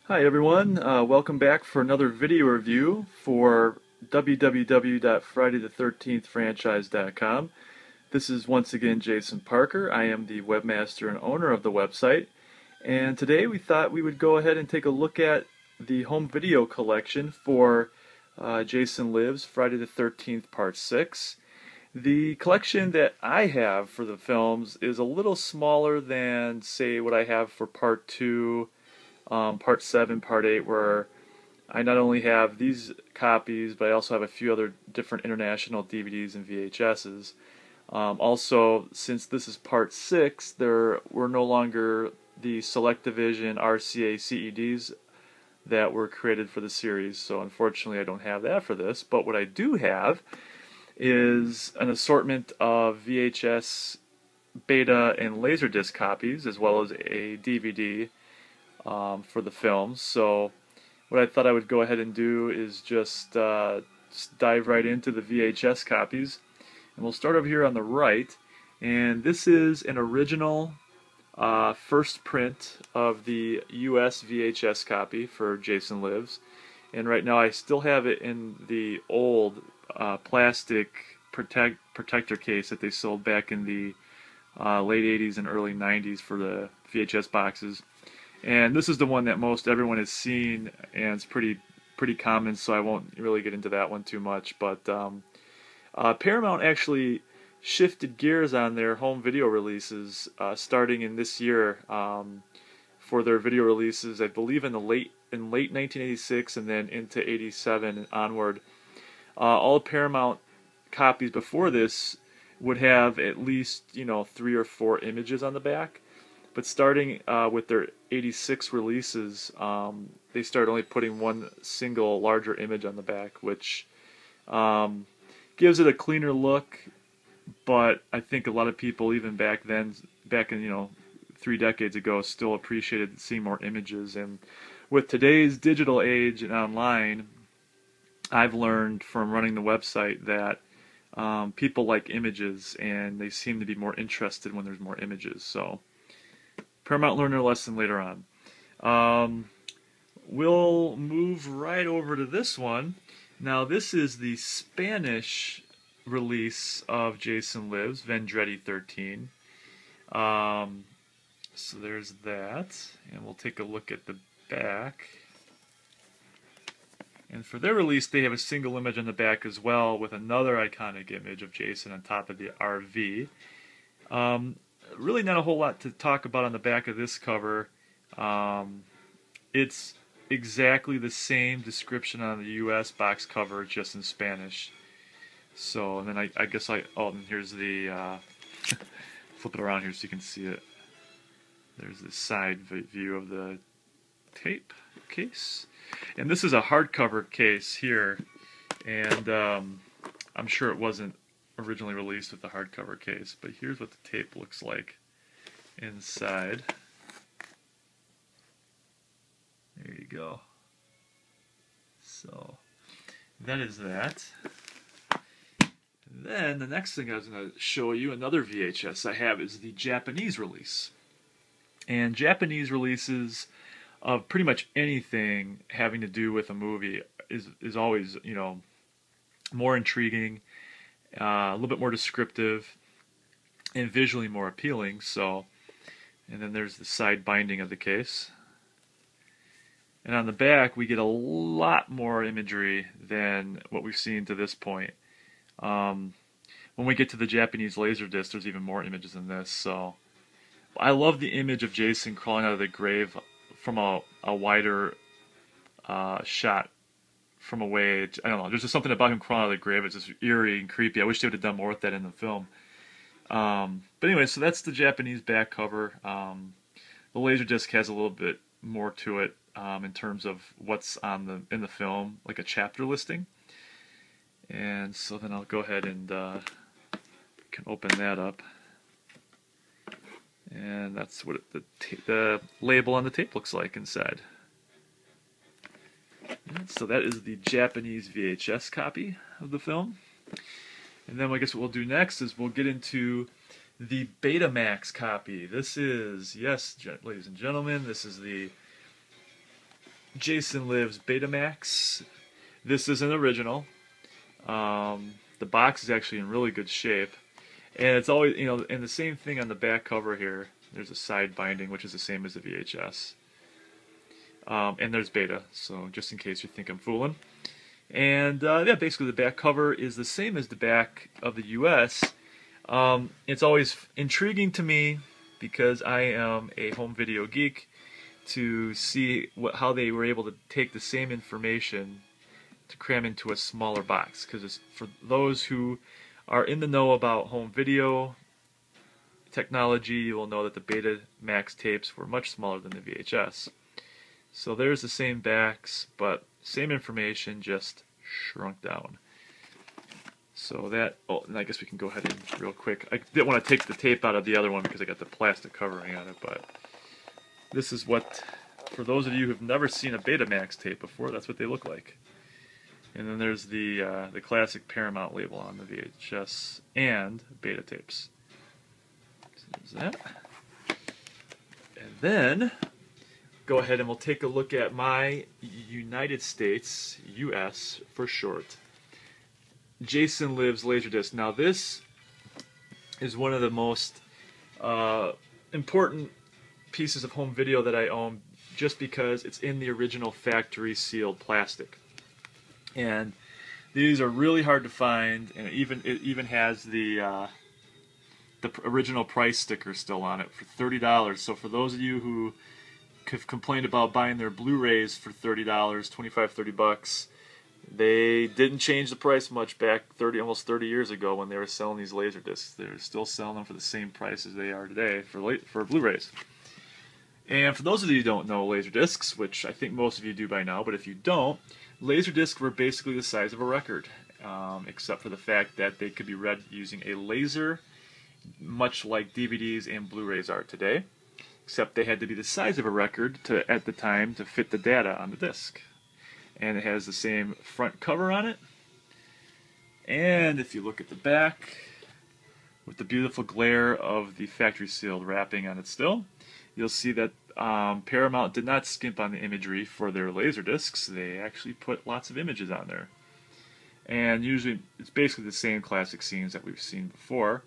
Hi everyone, welcome back for another video review for www.fridaythe13thfranchise.com. This is once again Jason Parker. I am the webmaster and owner of the website, and today we thought we would go ahead and take a look at the home video collection for Jason Lives Friday the 13th Part 6. The collection that I have for the films is a little smaller than, say, what I have for Part 2, Part 7, Part 8, where I not only have these copies, but I also have a few other different international DVDs and VHSs. Also, since this is Part 6, there were no longer the Select Division RCA CEDs that were created for the series, so unfortunately I don't have that for this. But what I do have is an assortment of VHS, beta, and Laserdisc copies, as well as a DVD for the films. So what I thought I would go ahead and do is just dive right into the VHS copies. And we'll start over here on the right. And this is an original first print of the U.S. VHS copy for Jason Lives. And right now I still have it in the old plastic protector case that they sold back in the late 80s and early 90s for the VHS boxes. And this is the one that most everyone has seen, and it's pretty common, so I won't really get into that one too much. But Paramount actually shifted gears on their home video releases starting in this year for their video releases, I believe in late 1986 and then into 87 and onward. All Paramount copies before this would have at least 3 or 4 images on the back. But starting with their 86 releases, they started only putting one single larger image on the back, which gives it a cleaner look. But I think a lot of people, even back then, back in 3 decades ago, still appreciated seeing more images. And with today's digital age and online, I've learned from running the website that people like images, and they seem to be more interested when there's more images. So Paramount learned their lesson later on. We'll move right over to this one. Now this is the Spanish release of Jason Lives, Vendretti 13. So there's that, and we'll take a look at the back. And for their release, they have a single image on the back as well, with another iconic image of Jason on top of the RV. Really not a whole lot to talk about on the back of this cover. It's exactly the same description on the U.S. box cover, just in Spanish. So, and then I guess and here's the, flip it around here so you can see it. There's the side view of the tape case. And this is a hardcover case here, and I'm sure it wasn't originally released with the hardcover case, but here's what the tape looks like inside. There you go. So that is that. And then the next thing I was going to show you, another VHS I have, is the Japanese release. And Japanese releases of pretty much anything having to do with a movie is always more intriguing, a little bit more descriptive, and visually more appealing. So, and then there's the side binding of the case. And on the back, we get a lot more imagery than what we've seen to this point. When we get to the Japanese Laserdisc, there's even more images than this. So, I love the image of Jason crawling out of the grave from a wider shot from away. I don't know, there's just something about him crawling out of the grave. It's just eerie and creepy. I wish they would have done more with that in the film. But anyway, so that's the Japanese back cover. The Laserdisc has a little bit more to it in terms of what's in the film, like a chapter listing. And so then I'll go ahead and can open that up. And that's what the label on the tape looks like inside. So that is the Japanese VHS copy of the film. And then I guess what we'll do next is we'll get into the Betamax copy. This is, yes, ladies and gentlemen, this is the Jason Lives Betamax. This is an original. The box is actually in really good shape. And it's always, and the same thing on the back cover here. There's a side binding, which is the same as the VHS. And there's beta, so just in case you think I'm fooling. And yeah, basically the back cover is the same as the back of the U.S. It's always intriguing to me, because I am a home video geek, to see how they were able to take the same information to cram into a smaller box. Because for those who are in the know about home video technology, you will know that the Betamax tapes were much smaller than the VHS. So there's the same backs, but same information, just shrunk down. So that, oh, and I guess we can go ahead and real quick. I didn't want to take the tape out of the other one because I got the plastic covering on it, but this is what, for those of you who've never seen a Betamax tape before, that's what they look like. And then there's the classic Paramount label on the VHS and beta tapes. So there's that. And then go ahead and we'll take a look at my United States, U.S. for short, Jason Lives Laserdisc. Now this is one of the most important pieces of home video that I own, just because it's in the original factory sealed plastic. And these are really hard to find, and it even has the original price sticker still on it for $30. So for those of you who have complained about buying their Blu-rays for $30, 25, 30 bucks, they didn't change the price much back almost 30 years ago when they were selling these Laserdiscs. They're still selling them for the same price as they are today for Blu-rays. And for those of you who don't know Laserdiscs, which I think most of you do by now, but if you don't, Laserdiscs were basically the size of a record, except for the fact that they could be read using a laser, much like DVDs and Blu-rays are today, except they had to be the size of a record at the time to fit the data on the disc. And it has the same front cover on it. And if you look at the back, with the beautiful glare of the factory sealed wrapping on it still, you'll see that Paramount did not skimp on the imagery for their Laserdiscs. They actually put lots of images on there. And usually it's basically the same classic scenes that we've seen before,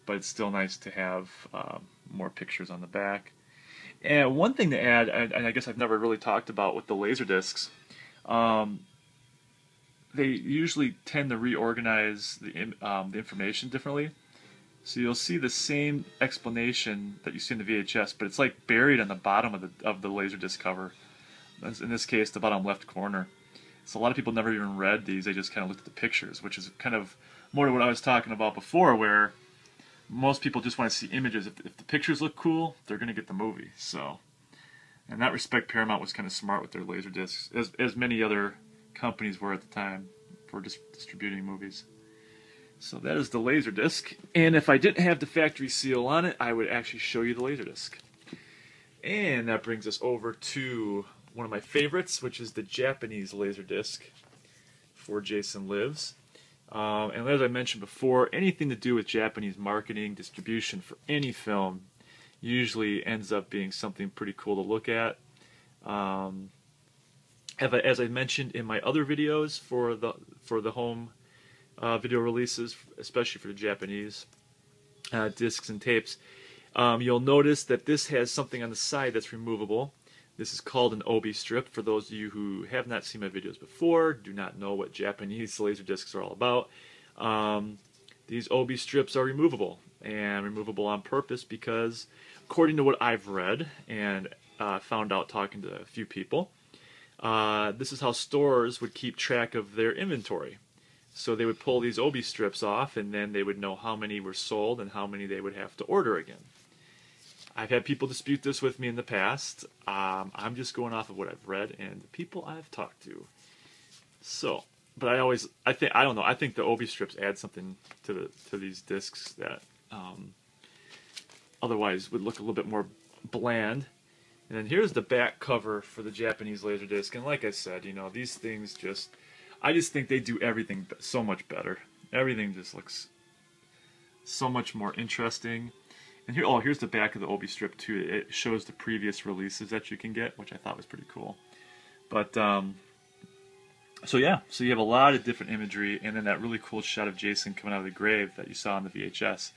but it's still nice to have more pictures on the back. And one thing to add, and I guess I've never really talked about with the Laserdiscs, they usually tend to reorganize the information differently. So you'll see the same explanation that you see in the VHS, but it's like buried on the bottom of the Laserdisc cover. In this case, the bottom left corner. So a lot of people never even read these; they just kind of looked at the pictures, which is kind of more to what I was talking about before, where most people just want to see images. If the pictures look cool, they're going to get the movie. So, in that respect, Paramount was kind of smart with their Laserdiscs, as many other companies were at the time for distributing movies. So that is the Laserdisc, and if I didn't have the factory seal on it, I would actually show you the Laserdisc. And that brings us over to one of my favorites, which is the Japanese Laserdisc for Jason Lives. And as I mentioned before, anything to do with Japanese marketing, distribution for any film usually ends up being something pretty cool to look at. As I mentioned in my other videos for the home video releases, especially for the Japanese discs and tapes, you'll notice that this has something on the side that's removable. This is called an obi strip. For those of you who have not seen my videos before, do not know what Japanese laser discs are all about, these obi strips are removable, and removable on purpose because, according to what I've read and found out talking to a few people, this is how stores would keep track of their inventory. So they would pull these obi strips off, and then they would know how many were sold and how many they would have to order again. I've had people dispute this with me in the past. I'm just going off of what I've read and the people I've talked to. So, but I think the obi strips add something to these discs that otherwise would look a little bit more bland. And then here's the back cover for the Japanese Laserdisc, and like I said, these things I just think they do everything so much better. Everything just looks so much more interesting. And here's the back of the obi strip too. It shows the previous releases that you can get, which I thought was pretty cool. But so yeah, so you have a lot of different imagery, and then that really cool shot of Jason coming out of the grave that you saw on the VHS.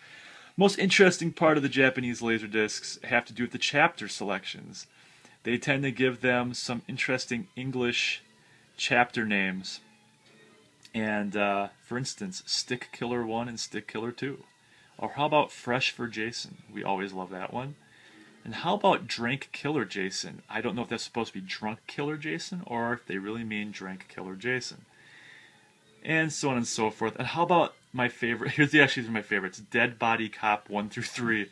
Most interesting part of the Japanese Laserdiscs have to do with the chapter selections. They tend to give them some interesting English chapter names. And for instance, Stick Killer 1 and Stick Killer 2. Or how about Fresh for Jason? We always love that one. And how about Drank Killer Jason? I don't know if that's supposed to be Drunk Killer Jason or if they really mean Drank Killer Jason. And so on and so forth. And how about my favorite? Here's actually my favorites. Dead Body Cop 1 through 3.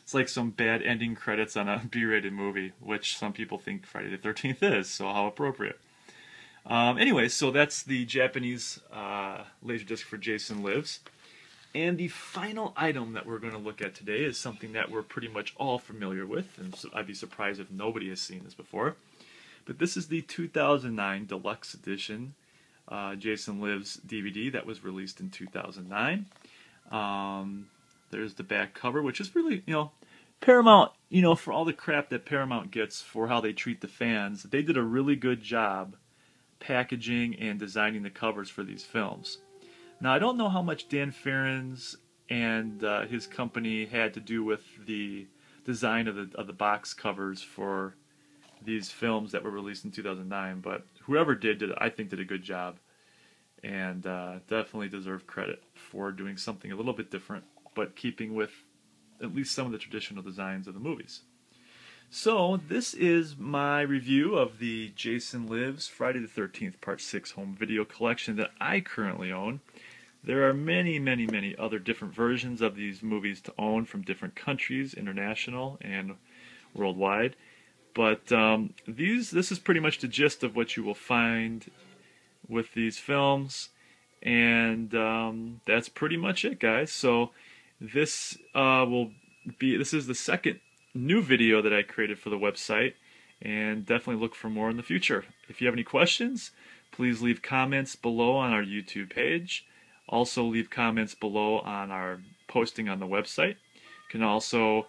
It's like some bad ending credits on a B-rated movie, which some people think Friday the 13th is, so how appropriate. Anyway, so that's the Japanese Laserdisc for Jason Lives. And the final item that we're going to look at today is something that we're pretty much all familiar with, and so I'd be surprised if nobody has seen this before. But this is the 2009 Deluxe Edition Jason Lives DVD that was released in 2009. There's the back cover, which is really, Paramount, for all the crap that Paramount gets for how they treat the fans, they did a really good job packaging and designing the covers for these films. Now, I don't know how much Dan Farron's and his company had to do with the design of the box covers for these films that were released in 2009, but whoever did I think did a good job, and definitely deserve credit for doing something a little bit different, but keeping with at least some of the traditional designs of the movies. So this is my review of the Jason Lives Friday the 13th Part 6 home video collection that I currently own. There are many, many, many other different versions of these movies to own from different countries, international and worldwide. But this is pretty much the gist of what you will find with these films, and that's pretty much it, guys. So this this is the second new video that I created for the website, and definitely look for more in the future. If you have any questions, please leave comments below on our YouTube page. Also leave comments below on our posting on the website. You can also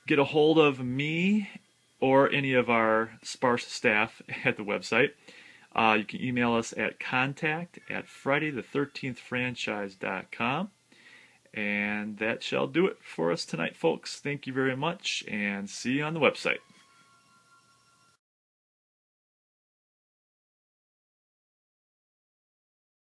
get a hold of me or any of our sparse staff at the website. You can email us at contact@fridaythe13thfranchise.com. And that shall do it for us tonight, folks. Thank you very much, and see you on the website.